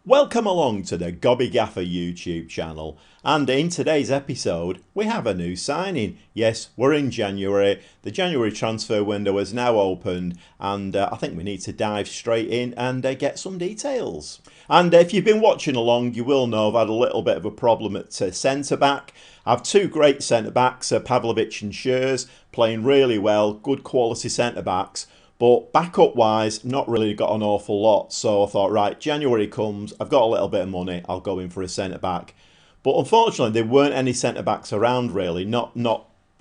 Welcome along to the Gobby Gaffer YouTube channel, and in today's episode we have a new signing. Yes, we're in January. The January transfer window has now opened, and I think we need to dive straight in and get some details. And if you've been watching along, you will know I've had a little bit of a problem at centre back. I have two great centre backs, Pavlovic and Schürrle, playing really well, good quality centre backs. But backup wise, not really got an awful lot. So I thought, right, January comes, I've got a little bit of money, I'll go in for a centre back. But unfortunately, there weren't any centre backs around really, not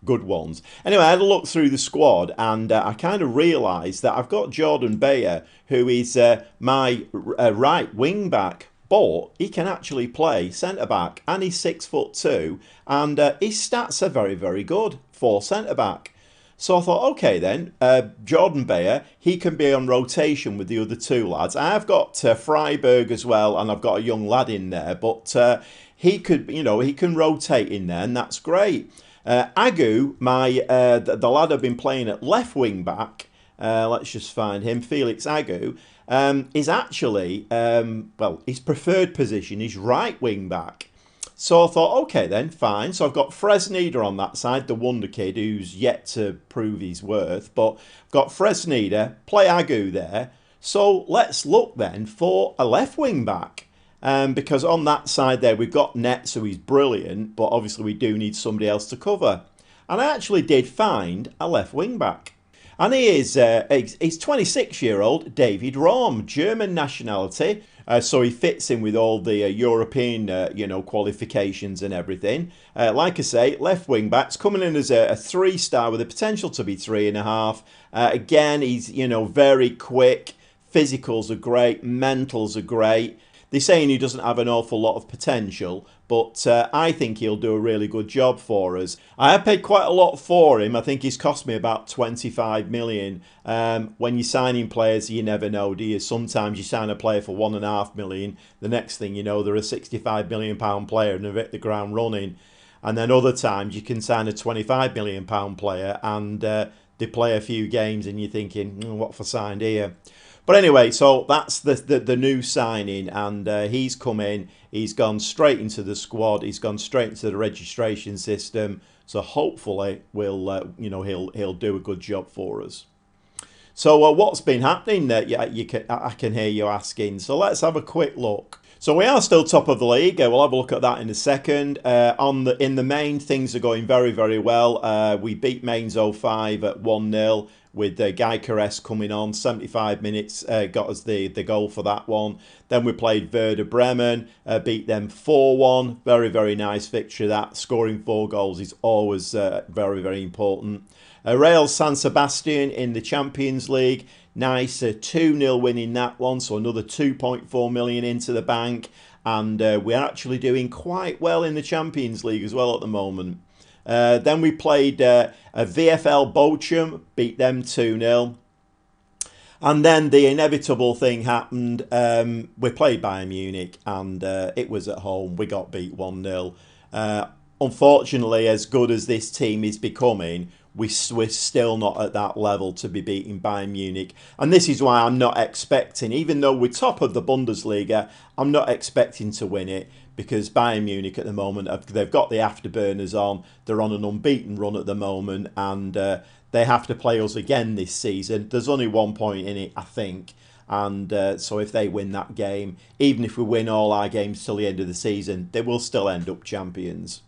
good ones. Anyway, I had a look through the squad and I kind of realised that I've got Jordan Bayer, who is my right wing back. But he can actually play centre back, and he's 6'2", and his stats are very, very good for centre back. So I thought, okay then, Jordan Bayer, he can be on rotation with the other two lads. I've got Freiberg as well, and I've got a young lad in there, but he could, he can rotate in there, and that's great. Agu, the lad I've been playing at left wing back, let's just find him, Felix Agu, is actually, his preferred position is right wing back. So I thought, okay then, fine. So I've got Fresneda on that side, the wonder kid who's yet to prove his worth. But I've got Fresneda, play Agu there. So let's look then for a left wing back. Because on that side there, we've got Netz, who is brilliant. But obviously we do need somebody else to cover. And I actually did find a left wing back. And he is, he's 26-year-old David Raum, German nationality. So he fits in with all the European, qualifications and everything. Like I say, left wing backs coming in as a 3-star with the potential to be 3.5. Again, he's, very quick. Physicals are great. Mentals are great. They're saying he doesn't have an awful lot of potential, but I think he'll do a really good job for us. I have paid quite a lot for him. I think he's cost me about 25 million. When you're signing players, you never know, do you? Sometimes you sign a player for 1.5 million. The next thing you know, they're a 65 million pound player and they've hit the ground running. And then other times you can sign a 25 million pound player and they play a few games and you're thinking, what have I signed here? But anyway, so that's the new signing, and he's come in. He's gone straight into the squad. He's gone straight into the registration system. So hopefully, he'll do a good job for us. So what's been happening? I can hear you asking. So let's have a quick look. So we are still top of the league. We'll have a look at that in a second. In the main, things are going very, very well. We beat Mainz 05 at 1-0. With Guy Caress coming on, 75 minutes got us the goal for that one. Then we played Werder Bremen, beat them 4-1. Very, very nice victory that. Scoring 4 goals is always very, very important. Real San Sebastian in the Champions League. Nice 2-0 win in that one, so another 2.4 million into the bank. And we're actually doing quite well in the Champions League as well at the moment. Then we played a VfL Bochum, beat them 2-0. And then the inevitable thing happened. We played Bayern Munich and it was at home. We got beat 1-0. Unfortunately, as good as this team is becoming, we're still not at that level to be beating Bayern Munich. And this is why I'm not expecting, even though we're top of the Bundesliga, I'm not expecting to win it. Because Bayern Munich at the moment, they've got the afterburners on. They're on an unbeaten run at the moment. And they have to play us again this season. There's only 1 point in it, I think. And so if they win that game, even if we win all our games till the end of the season, they will still end up champions.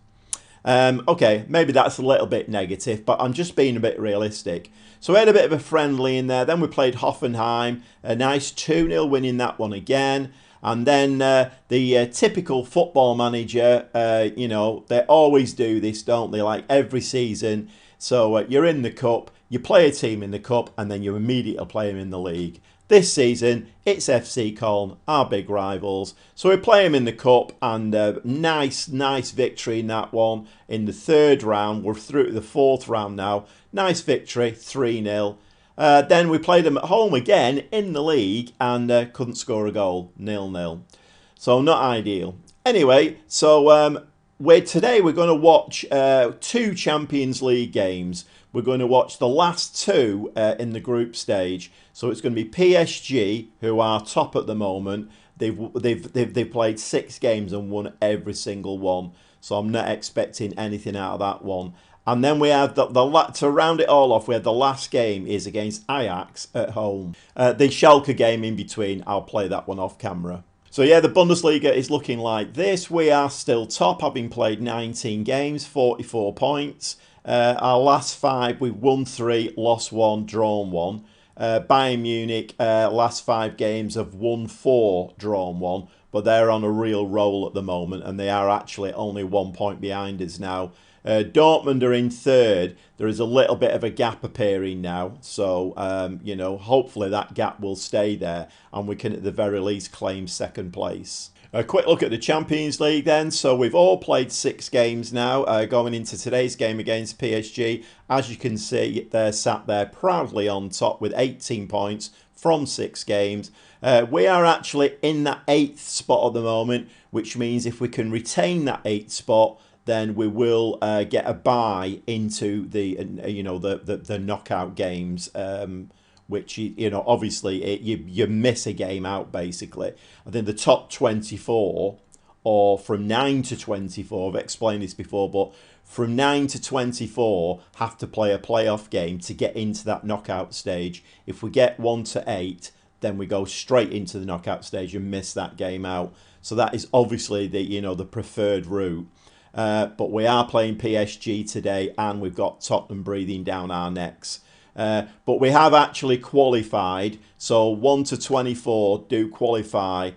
Okay, maybe that's a little bit negative, but I'm just being a bit realistic. So we had a bit of a friendly in there. Then we played Hoffenheim. A nice 2-0 win in that one again. And then the typical football manager, they always do this, don't they? Like every season. So you're in the cup, you play a team in the cup, and then you immediately play them in the league. This season, it's FC Köln, our big rivals. So we play them in the cup, and nice victory in that one. In the 3rd round, we're through to the 4th round now. Nice victory, 3-0. Then we played them at home again in the league and couldn't score a goal, 0-0. So not ideal. Anyway, so today we're going to watch 2 Champions League games. We're going to watch the last 2 in the group stage. So it's going to be PSG, who are top at the moment. They've played 6 games and won every single one. So I'm not expecting anything out of that one. And then we have to round it all off, we had the last game is against Ajax at home. The Schalke game in between, I'll play that one off camera. So yeah, the Bundesliga is looking like this. We are still top, having played 19 games, 44 points. Our last 5, we've won 3, lost 1, drawn 1. Bayern Munich, last 5 games have won 4, drawn 1. But they're on a real roll at the moment, and they are actually only 1 point behind us now. Dortmund are in 3rd. There is a little bit of a gap appearing now. So, hopefully that gap will stay there and we can at the very least claim 2nd place. A quick look at the Champions League then. So we've all played 6 games now, going into today's game against PSG. As you can see, they're sat there proudly on top with 18 points from 6 games. We are actually in that 8th spot at the moment, which means if we can retain that 8th spot, then we will get a bye into the knockout games, which obviously you miss a game out basically. I think the top 24, or from 9 to 24, I've explained this before, but from 9 to 24 have to play a playoff game to get into that knockout stage. If we get 1 to 8, then we go straight into the knockout stage and miss that game out. So that is obviously the preferred route. But we are playing PSG today, and we've got Tottenham breathing down our necks. But we have actually qualified, so 1 to 24 do qualify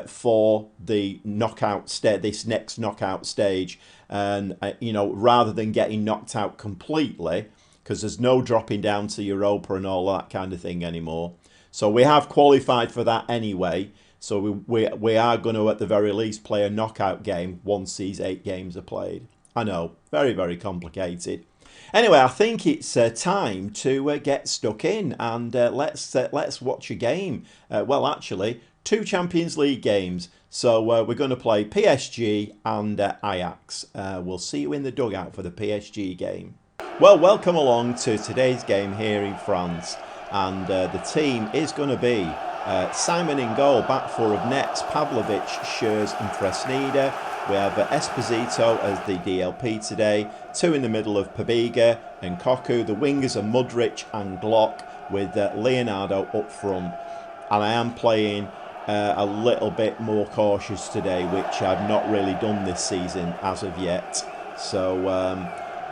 for the knockout this next knockout stage. And rather than getting knocked out completely, because there's no dropping down to Europa and all that kind of thing anymore. So we have qualified for that anyway. So we are going to, at the very least, play a knockout game once these 8 games are played. I know, very, very complicated. Anyway, I think it's time to get stuck in, and let's watch a game. Well, actually, 2 Champions League games. So we're going to play PSG and Ajax. We'll see you in the dugout for the PSG game. Well, welcome along to today's game here in France. And the team is going to be Simon in goal, back 4 of nets, Pavlovic, Schurz and Fresneda. We have Esposito as the DLP today, 2 in the middle of Pabiga and Koku. The wingers are Mudryk and Glock, with Leonardo up front. And I am playing a little bit more cautious today, which I've not really done this season as of yet. So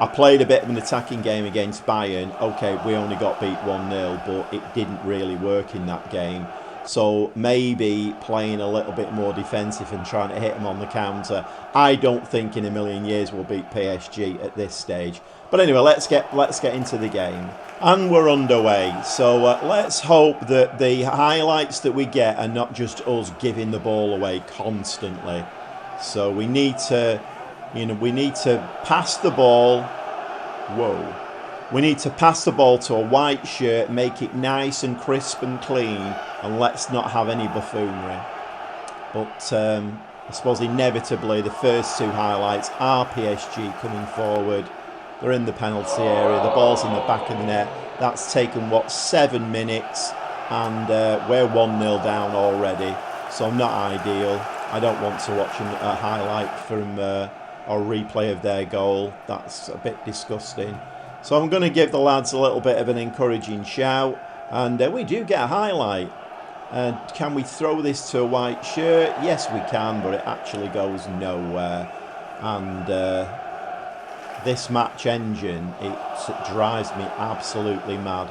I played a bit of an attacking game against Bayern. Okay, we only got beat 1-0, but it didn't really work in that game. So maybe playing a little bit more defensive and trying to hit them on the counter. I don't think in a million years we'll beat PSG at this stage. But anyway, let's get into the game. And we're underway. So let's hope that the highlights that we get are not just us giving the ball away constantly. So we need to pass the ball. Whoa. We need to pass the ball to a white shirt, make it nice and crisp and clean, and let's not have any buffoonery. But I suppose inevitably the first 2 highlights are PSG coming forward. They're in the penalty area, the ball's in the back of the net. That's taken, 7 minutes, and we're 1-0 down already. So not ideal. I don't want to watch a highlight from or replay of their goal. That's a bit disgusting. So I'm going to give the lads a little bit of an encouraging shout, and we do get a highlight. Can we throw this to a white shirt? Yes, we can, but it actually goes nowhere. And this match engine, it drives me absolutely mad.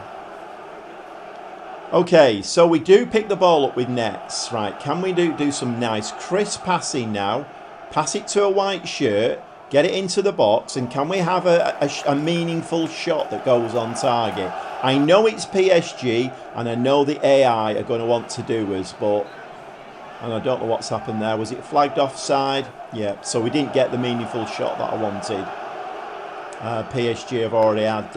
Okay, so we do pick the ball up with nets. Right, can we do some nice crisp passing now? Pass it to a white shirt. Get it into the box, and can we have a meaningful shot that goes on target? I know it's PSG, and I know the AI are going to want to do us, and I don't know what's happened there. Was it flagged offside? Yeah, so we didn't get the meaningful shot that I wanted. PSG have already had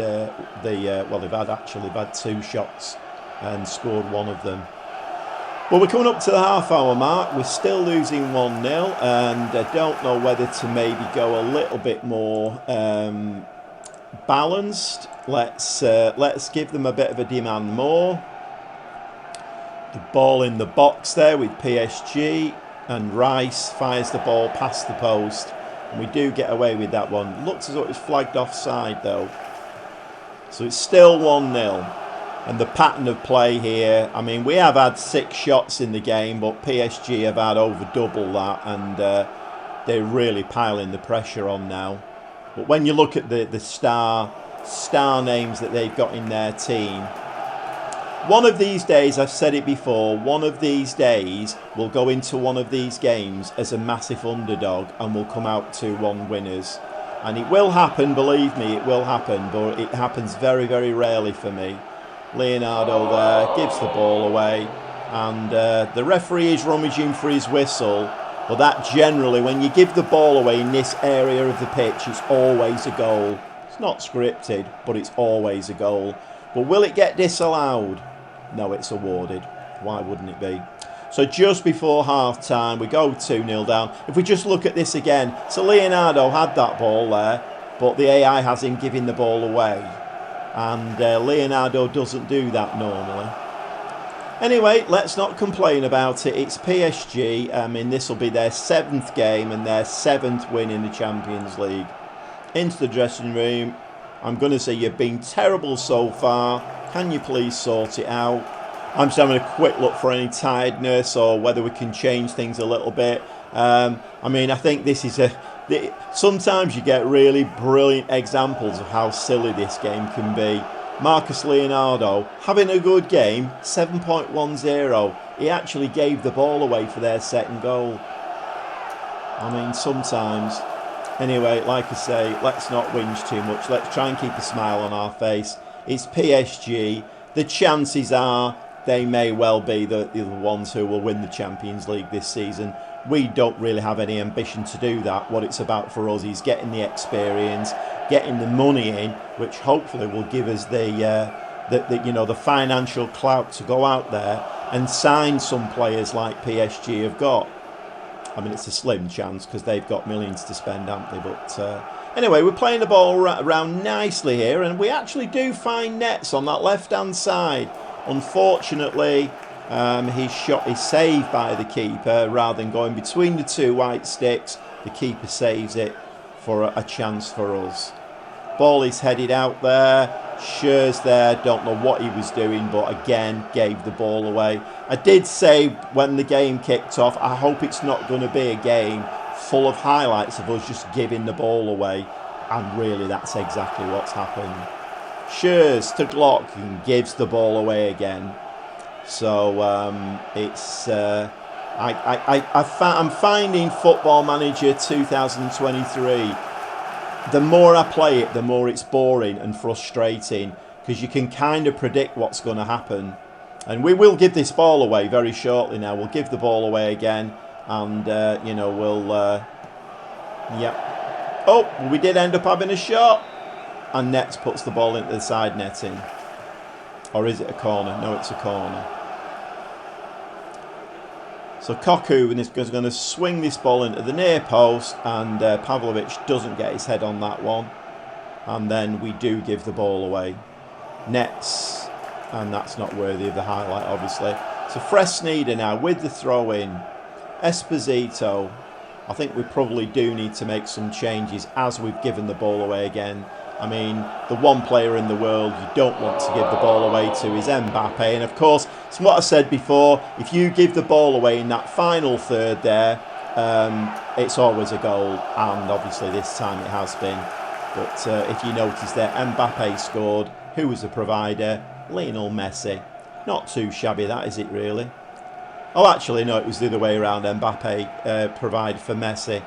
they've had 2 shots and scored 1 of them. Well, we're coming up to the half-hour mark. We're still losing 1-0, and I don't know whether to maybe go a little bit more balanced. Let's give them a bit of a demand more. The ball in the box there with PSG, and Rice fires the ball past the post, and we do get away with that one. Looks as though it was flagged offside though. So it's still 1-0. And the pattern of play here, I mean, we have had 6 shots in the game, but PSG have had over double that, and they're really piling the pressure on now. But when you look at the star names that they've got in their team, one of these days, I've said it before, one of these days we'll go into one of these games as a massive underdog and we'll come out 2-1 winners. And it will happen, believe me, it will happen, but it happens very, very rarely for me. Leonardo there gives the ball away, and the referee is rummaging for his whistle, but that generally, when you give the ball away in this area of the pitch, it's always a goal. It's not scripted, but it's always a goal. But will it get disallowed? No, it's awarded. Why wouldn't it be? So just before half time, we go 2-0 down. If we just look at this again, so Leonardo had that ball there, but the AI has him giving the ball away. And Leonardo doesn't do that normally. Anyway, let's not complain about it. It's PSG. I mean, this will be their 7th game and their 7th win in the Champions League. Into the dressing room. I'm going to say you've been terrible so far. Can you please sort it out? I'm just having a quick look for any tiredness or whether we can change things a little bit. I mean, I think this is sometimes you get really brilliant examples of how silly this game can be. Marcus Leonardo having a good game, 7.10. He actually gave the ball away for their second goal. I mean, sometimes. Anyway, like I say, let's not whinge too much. Let's try and keep a smile on our face. It's PSG. The chances are they may well be the ones who will win the Champions League this season. We don't really have any ambition to do that. What it's about for us is getting the experience, getting the money in, which hopefully will give us the financial clout to go out there and sign some players like PSG have got. I mean, it's a slim chance because they've got millions to spend, haven't they? But anyway, we're playing the ball around nicely here, and we actually do find nets on that left-hand side. Unfortunately, his shot is saved by the keeper rather than going between the 2 white sticks. The keeper saves it for a chance for us. Ball is headed out there. Schürr's there, don't know what he was doing, but again gave the ball away. I did say when the game kicked off, I hope it's not going to be a game full of highlights of us just giving the ball away, and really that's exactly what's happened. Schürr's to Glock and gives the ball away again. So I'm finding Football Manager 2023, the more I play it, the more it's boring and frustrating, because you can kind of predict what's going to happen. And we will give this ball away very shortly now. We'll give the ball away again, and yep. Oh, we did end up having a shot, and Nets puts the ball into the side netting. Or is it a corner? No, it's a corner. So Koku is going to swing this ball into the near post, and Pavlovic doesn't get his head on that one. And then we do give the ball away. Nets, and that's not worthy of the highlight, obviously. So Fresneda now with the throw-in. Esposito. I think we probably do need to make some changes as we've given the ball away again. I mean, the one player in the world you don't want to give the ball away to is Mbappe. And of course, it's what I said before, if you give the ball away in that final third there, it's always a goal. And obviously this time it has been. But if you notice there, Mbappe scored. Who was the provider? Lionel Messi. Not too shabby that, is it really? Oh, actually, no, it was the other way around. Mbappe provided for Messi.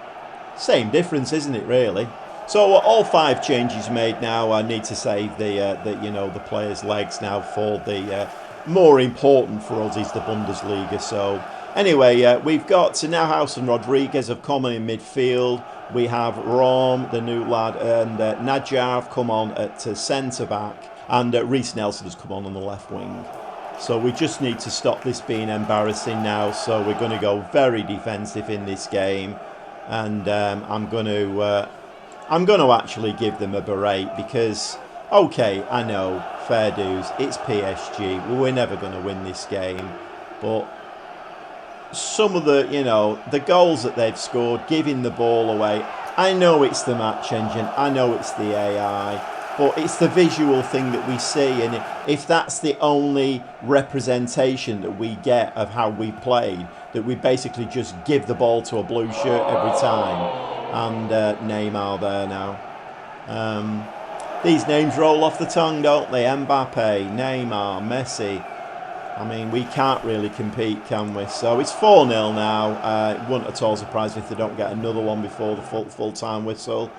Same difference, isn't it, really? So all 5 changes made now. I need to save the players' legs now for the more important for us is the Bundesliga. So anyway, we've got Nauhaus and Rodriguez have come on in midfield. We have Rom, the new lad, and Nadjar have come on at centre back, and Reece Nelson has come on the left wing. So we just need to stop this being embarrassing now. So we're going to go very defensive in this game, and I'm going to actually give them a berate because, okay, I know, fair dues, it's PSG. We're never going to win this game. But some of the, the goals that they've scored, giving the ball away, I know it's the match engine, I know it's the AI, but it's the visual thing that we see, and if that's the only representation that we get of how we played, that we basically just give the ball to a blue shirt every time. And Neymar there now. These names roll off the tongue, don't they? Mbappe, Neymar, Messi. I mean, we can't really compete, can we? So it's 4-0 now. It wouldn't at all surprise me if they don't get another one before the full-time whistle.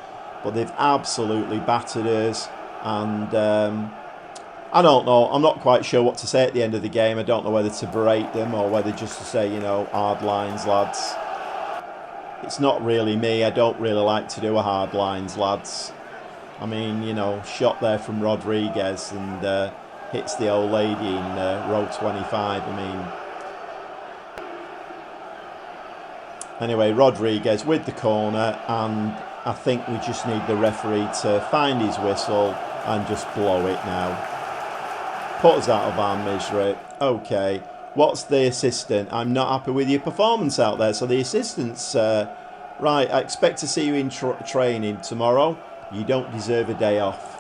But they've absolutely battered us. And I don't know. I'm not quite sure what to say at the end of the game. I don't know whether to berate them or whether just to say, hard lines, lads. It's not really me. I don't really like to do a hard lines, lads. I mean, shot there from Rodriguez and hits the old lady in row 25. I mean, anyway, Rodriguez with the corner, and I think we just need the referee to find his whistle and just blow it now. Put us out of our misery. Okay, what's the assistant? I'm not happy with your performance out there. So the assistant's, right, I expect to see you in training tomorrow. You don't deserve a day off.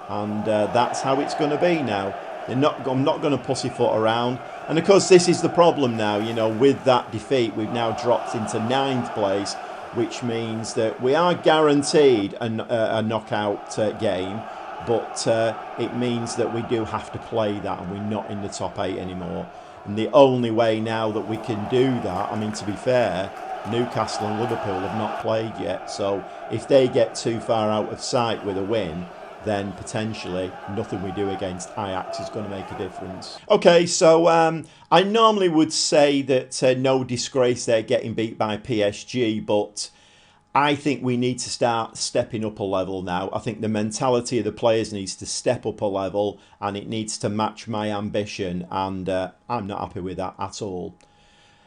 And that's how it's going to be now. I'm not going to pussyfoot around. And of course, this is the problem now. With that defeat, we've now dropped into 9th place, which means that we are guaranteed a knockout game. But it means that we do have to play that, and we're not in the top 8 anymore. And the only way now that we can do that, I mean, to be fair, Newcastle and Liverpool have not played yet. So if they get too far out of sight with a win, then potentially nothing we do against Ajax is going to make a difference. Okay, so I normally would say that no disgrace there getting beat by PSG, but I think we need to start stepping up a level now. I think the mentality of the players needs to step up a level, and it needs to match my ambition, and I'm not happy with that at all.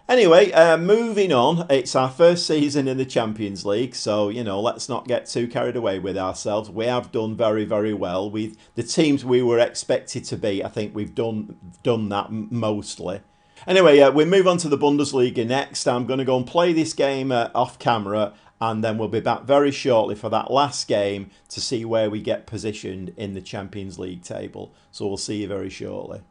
Anyway, moving on. It's our first season in the Champions League, so, let's not get too carried away with ourselves. We have done very, very well. The teams we were expected to beat, I think we've done that mostly. Anyway, we move on to the Bundesliga next. I'm going to go and play this game off camera, and then we'll be back very shortly for that last game to see where we get positioned in the Champions League table. So we'll see you very shortly.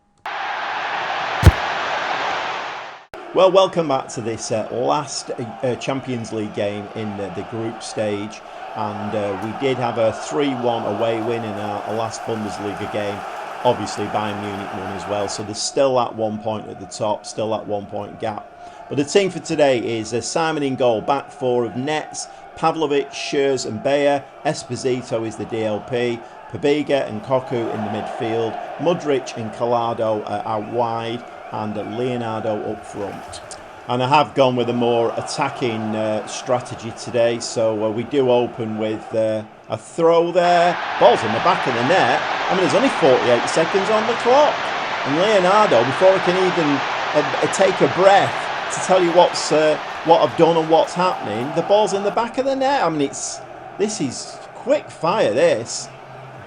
Well, welcome back to this last Champions League game in the group stage, and we did have a 3-1 away win in our last Bundesliga game. Obviously, Bayern Munich won as well, so there's still that 1 point at the top, still that 1 point gap. But the team for today is Simon in goal, back four of Nets, Pavlovic, Schürrle and Bayer, Esposito is the DLP, Pabega and Koku in the midfield, Mudryk and Collado out wide, and Leonardo up front. And I have gone with a more attacking strategy today, so we do open with a throw there, ball's in the back of the net. I mean, there's only 48 seconds on the clock, and Leonardo, before I can even take a breath to tell you what I've done and what's happening, the ball's in the back of the net. I mean, this is quick fire, this.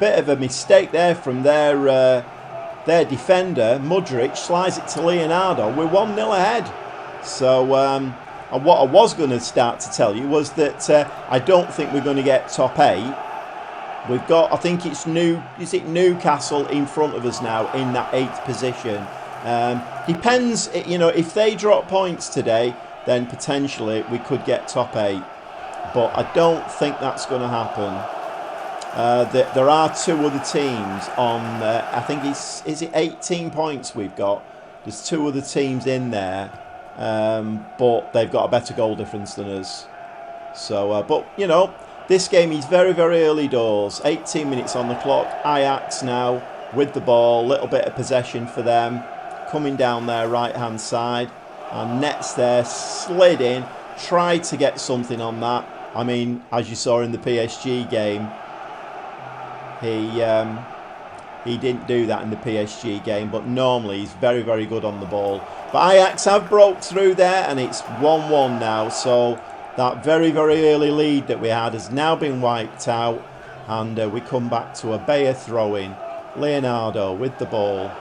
Bit of a mistake there from their defender, Mudryk, slides it to Leonardo. We're 1-0 ahead. So what I was going to start to tell you was that I don't think we're going to get top 8. We've got, I think it's Newcastle in front of us now in that 8th position. Depends, if they drop points today, then potentially we could get top 8. But I don't think that's going to happen. There are 2 other teams on, I think is it 18 points we've got? There's 2 other teams in there, but they've got a better goal difference than us. So, but, this game is very, very early doors. 18 minutes on the clock. Ajax now with the ball. Little bit of possession for them. Coming down their right-hand side. And Nets there, slid in. Tried to get something on that. I mean, as you saw in the PSG game, he didn't do that in the PSG game, but normally he's very, very good on the ball. But Ajax have broke through there, and it's 1-1 now. So that very, very early lead that we had has now been wiped out, and we come back to a Bayer throw-in. Leonardo with the ball.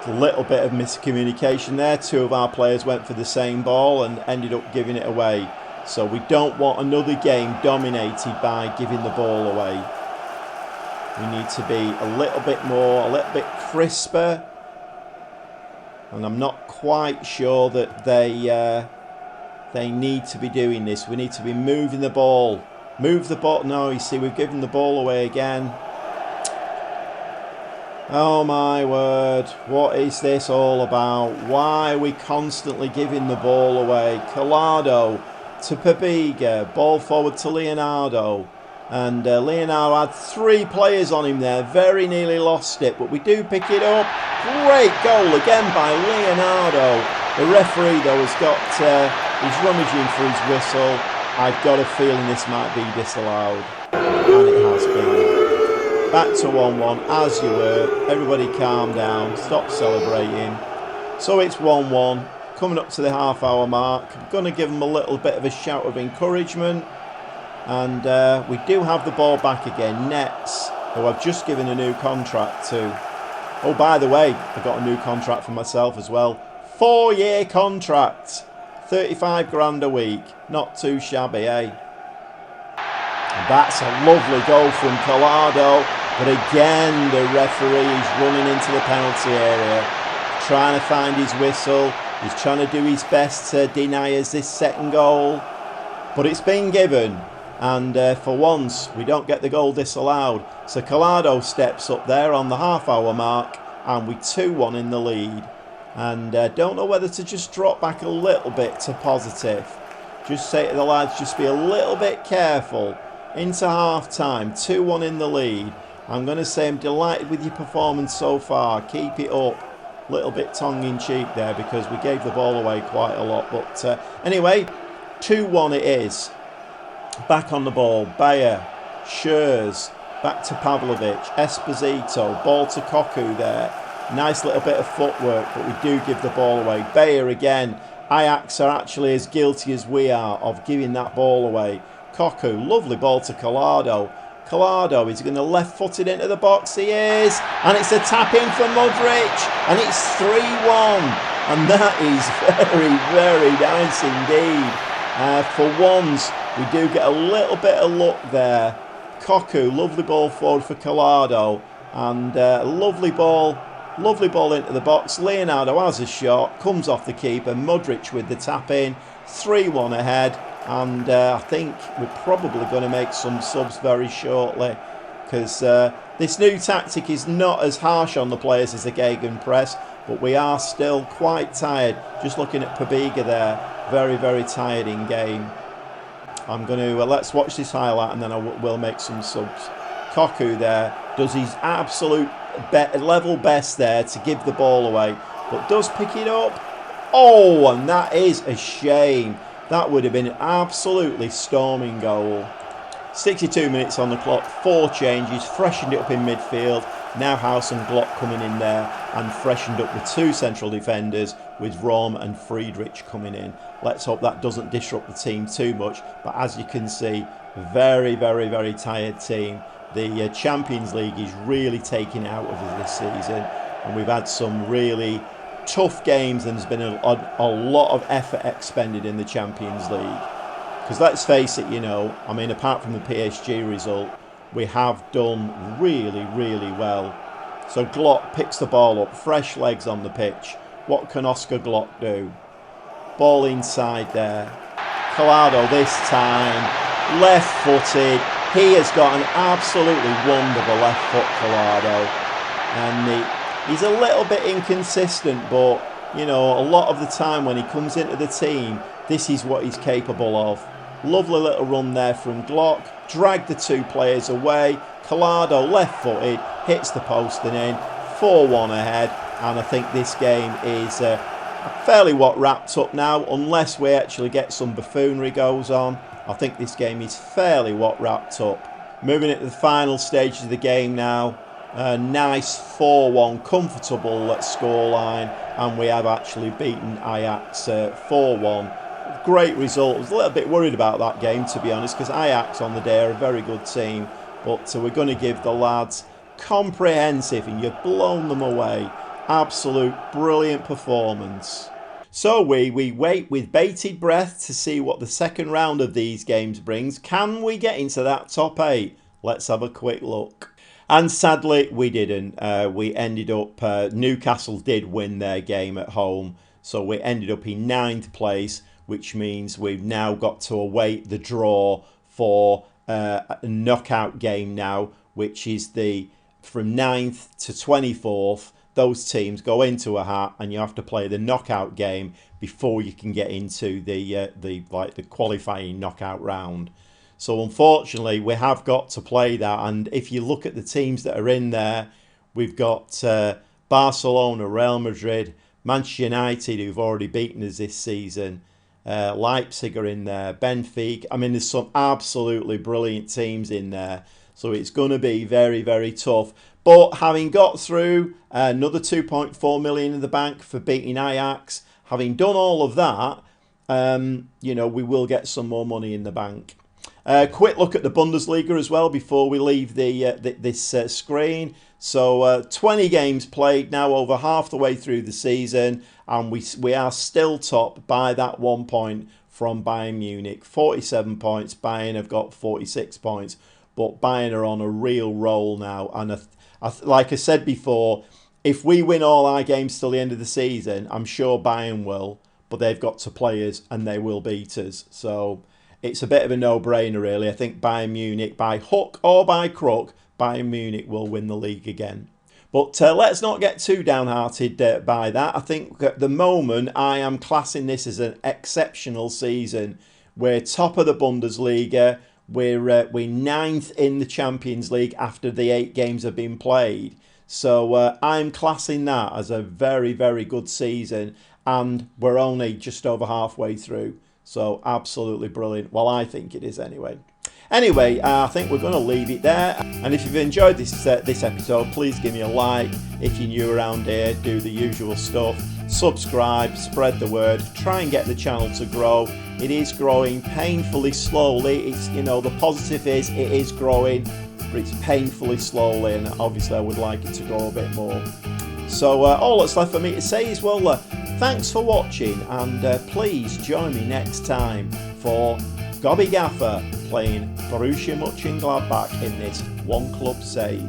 A little bit of miscommunication there. Two of our players went for the same ball and ended up giving it away. So we don't want another game dominated by giving the ball away. We need to be a little bit crisper. And I'm not quite sure that they need to be doing this. We need to be moving the ball. Move the ball. No, you see, we've given the ball away again. Oh my word, what is this all about? Why are we constantly giving the ball away? Collado to Pabiga, ball forward to Leonardo. And Leonardo had three players on him there, very nearly lost it, but we do pick it up. Great goal again by Leonardo. The referee though has got, he's rummaging for his whistle. I've got a feeling this might be disallowed. And it has been. Back to 1-1 as you were. Everybody calm down, stop celebrating. So it's 1-1, coming up to the half-hour mark. I'm going to give them a little bit of a shout of encouragement. And we do have the ball back again. Nets, who I've just given a new contract to. Oh, by the way, I got a new contract for myself as well. 4-year contract. 35 grand a week. Not too shabby, eh? And that's a lovely goal from Collado. But again, the referee is running into the penalty area. Trying to find his whistle. He's trying to do his best to deny us this second goal. But it's been given. And for once, we don't get the goal disallowed. So Collado steps up there on the half-hour mark. And we 2-1 in the lead. And don't know whether to just drop back a little bit to positive. Just say to the lads, just be a little bit careful. Into half-time, 2-1 in the lead. I'm going to say I'm delighted with your performance so far. Keep it up. A little bit tongue-in-cheek there because we gave the ball away quite a lot. But anyway, 2-1 it is. Back on the ball. Bayer, Schurz, back to Pavlovic, Esposito, ball to Koku there. Nice little bit of footwork, but we do give the ball away. Bayer again. Ajax are actually as guilty as we are of giving that ball away. Koku, lovely ball to Collado. Collado is going to left-foot it into the box. He is. And it's a tap-in for Modric. And it's 3-1. And that is very, very nice indeed. For once, we do get a little bit of luck there. Koku, lovely ball forward for Collado. And lovely ball into the box. Leonardo has a shot, comes off the keeper. Modric with the tap-in. 3-1 ahead. And I think we're probably going to make some subs very shortly. Because this new tactic is not as harsh on the players as the Gegenpress. But we are still quite tired. Just looking at Pabiga there. Very, very tired in game. I'm going to, let's watch this highlight and then I will make some subs. Koku there does his absolute level best there to give the ball away. But does pick it up. Oh, and that is a shame. That would have been an absolutely storming goal. 62 minutes on the clock, 4 changes, freshened it up in midfield. Now House and Glock coming in there and freshened up the 2 central defenders with Rom and Friedrich coming in. Let's hope that doesn't disrupt the team too much. But as you can see, very, very, very tired team. The Champions League is really taking it out of us this season. And we've had some really tough games and there's been a lot of effort expended in the Champions League. Because let's face it, you know, I mean, apart from the PSG result, we have done really, really well. So Glock picks the ball up, fresh legs on the pitch. What can Oscar Glock do? Ball inside there. Collado this time, left-footed. He has got an absolutely wonderful left foot, Collado. And he's a little bit inconsistent, but, you know, a lot of the time when he comes into the team, this is what he's capable of. Lovely little run there from Glock. Dragged the 2 players away. Collado left-footed, hits the post and in. 4-1 ahead. And I think this game is fairly wrapped up now, unless we actually get some buffoonery goes on. I think this game is fairly wrapped up. Moving into the final stages of the game now. Nice 4-1, comfortable scoreline, and we have actually beaten Ajax 4-1. Great result. I was a little bit worried about that game, to be honest, because Ajax on the day are a very good team. But we're going to give the lads comprehensive, and you've blown them away, Absolute brilliant performance. So we wait with bated breath to see what the second round of these games brings. Can we get into that top 8? Let's have a quick look. And sadly, we didn't. We ended up, Newcastle did win their game at home. So we ended up in 9th place, which means we've now got to await the draw for a knockout game now, which is from 9th to 24th. Those teams go into a hat, and you have to play the knockout game before you can get into the qualifying knockout round. So unfortunately, we have got to play that. And if you look at the teams that are in there, we've got Barcelona, Real Madrid, Manchester United, who've already beaten us this season. Leipzig are in there, Benfica. I mean, there's some absolutely brilliant teams in there. So it's going to be very, very tough. But having got through, another 2.4 million in the bank for beating Ajax, having done all of that, we will get some more money in the bank. Quick look at the Bundesliga as well before we leave this screen. So 20 games played, now over half the way through the season, and we are still top by that 1 point from Bayern Munich. 47 points, Bayern have got 46 points, but Bayern are on a real roll now. And like I said before, if we win all our games till the end of the season, I'm sure Bayern will, but they've got to play us and they will beat us. So it's a bit of a no-brainer, really. I think Bayern Munich, by hook or by crook, Bayern Munich will win the league again. But let's not get too downhearted by that. I think at the moment I am classing this as an exceptional season. We're top of the Bundesliga. We're 9th in the Champions League after the 8 games have been played. So I'm classing that as a very, very good season. And we're only just over halfway through. So absolutely brilliant. Well, I think it is anyway. Anyway, I think we're going to leave it there. And if you've enjoyed this episode, please give me a like. If you're new around here, do the usual stuff. Subscribe, spread the word, try and get the channel to grow. It is growing painfully slowly. It's, the positive is it is growing, but it's painfully slowly, and obviously I would like it to grow a bit more. So all that's left for me to say is, well, thanks for watching, and please join me next time for Gobby Gaffer playing Borussia Monchegladbach in this one club save.